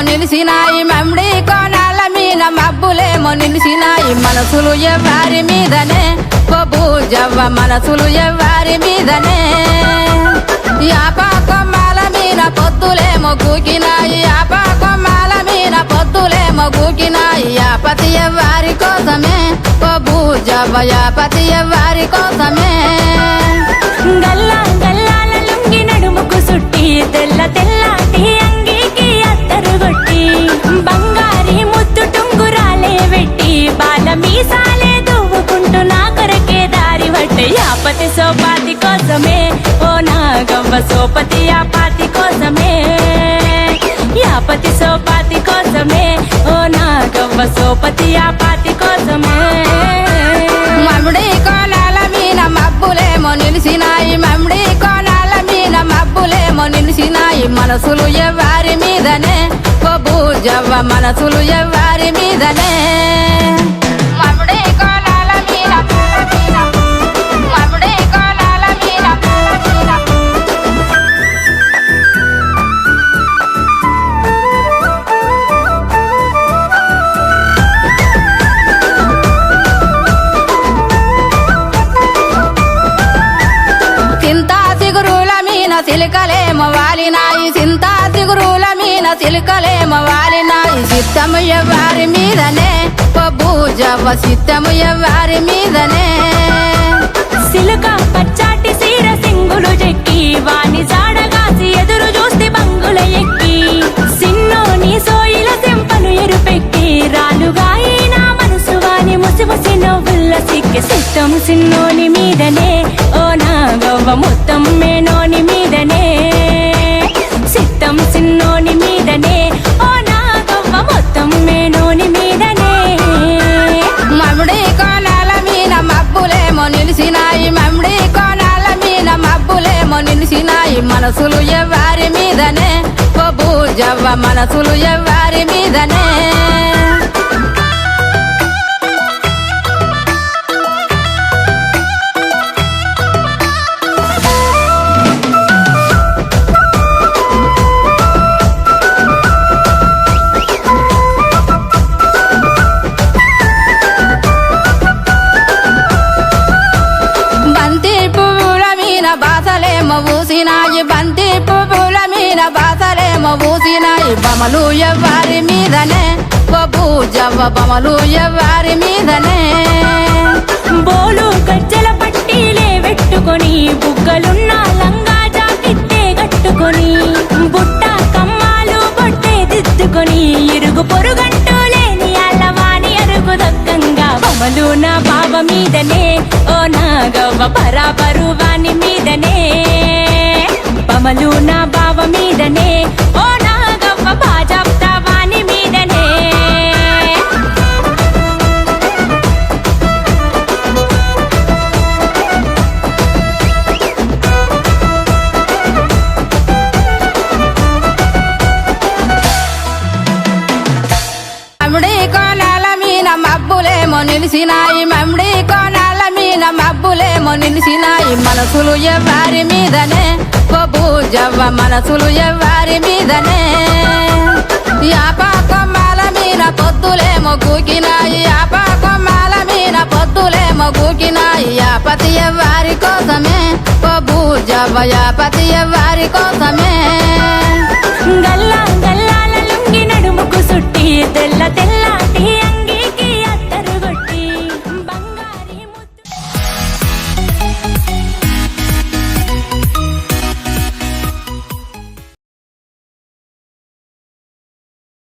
నిలిసినాయి మమ్మిడి కోనాల మీద మబ్బులేమో నిలిసినాయి మనసులు ఎవ్వారి మీదనే ఓ బూజవ్వ మనసులు ఎవ్వారి మీదనే యాప కొమ్మల మీద పొద్దులేమో కూకినాయి యాప కొమ్మల మీద పొద్దులేమో కూకినాయి యాపతి ఎవ్వారి కోసమే ఓ బూజవ్వ యాపతి ఎవ్వారి కోసమే గల్లా గల్లాల లుంగి నడుముకు సుట్టి తెల్ల తెల్లాటి అంగీకి అత్తరు కొట్టి బంగారి ముద్దు టుంగురాలే వెట్టి బాల మీసాలే దువ్వుకుంటూ నా కొరకే దారి వట్టి యాపతి సోపాతి కోసమే ఓ నాగవ్వ సోపతి యాపాతి కోసమే యాపతి సోపాతి కోసమే ఓ నాగవ్వ సోపతి యాపాతి కోసమే మమ్మిడి కోనాల మీద మబ్బులేమో నిలిసినాయి మమ్మిడి కోనాల మీద మబ్బులేమో నిలిసినాయి మనసులు ఎవ్వారి మీదనే ఓ బూజవ్వ మనసులు ఎవ్వారి మీదనే మమ్మిడి కోనాల మీద మమ్మిడి కోనాల మీద చింతా సిగురుల మీన చిలుకలేమో వాలినాయి చింతా సిగురుల మీన చిలుకలేమో వాలినాయి చిత్తము ఎవ్వారి మీదనే ఓ బూజవ్వ చిత్తము ఎవ్వారి మీదనే సిలుక పచ్చాటి సీర సింగులు చెక్కి వాణి జాడగాసి ఎదురు చూస్తే బంగుల ఎక్కి సిన్నోని సోయిల సెంపను ఎరుపెక్కి రాలుగాయి నా మనసు వాని ముసిముసి నవ్వుల్ల సిక్కి సిట్టం సిన్నోని మీదనే ఓ నాగవ్వ మొత్తం మేనోని మీదనే సిట్టం సిన్నోని మీదనే ఓ నాగవ్వ మొత్తం మేనోని మీదనే మమ్మిడి కోనాల మీద మబ్బులేమో నిలిసినాయి మమ్మిడి కోనాల మీద మబ్బులేమో నిలిసినాయి మనసులు ఎవ్వారి మీదనే ఓ బూజవ్వ మనసులు ఎవ్వారి మీదనే బంతి పువ్వుల మీద బాసలేమో ఊసినాయి బంతి పువ్వుల మీద బాసలేమో ఊసినాయి బమలు ఎవ్వారి మీదనే ఓ బూజవ్వ బమలు ఎవ్వారి మీదనే బోలు గజ్జల పట్టీలే వెట్టుకొని బుగ్గలున్న లంగా జాకెట్టే కట్టుకొని బుట్ట కమ్మాలు బొట్టే దిద్దుకొని ఇరుగు పొరుగంటూ లేని అల్లవాని అరుగు దక్కంగా బొమ్మలు నా బావ మీదనే ఓ నాగవ్వ బరాబరు వాని మీదనే బొమ్మలు నా బావ మీదనే ఓ నాగవ్వ బాజాప్తా వాని మీదనే మమ్మిడి కోనాల మీద మబ్బులేమో నిలిసినాయి మమ్మిడి కోనాల మీద మబ్బులేమో నిలిసినాయి మనసులు ఎవ్వారి మీదనే ఓ బూజవ్వ మనసులు ఎవ్వారి మీదనే యాప కొమ్మల మీద పొద్దులేమో కూకినాయి యాప కొమ్మల మీద పొద్దులేమో కూకినాయి యాపతి ఎవ్వారి కోసమే ఓ బూజవ్వ యాపతి ఎవ్వారి కోసమే గల్లా గల్లాల లుంగి నడుముకు సుట్టి తెల్ల తెల్ల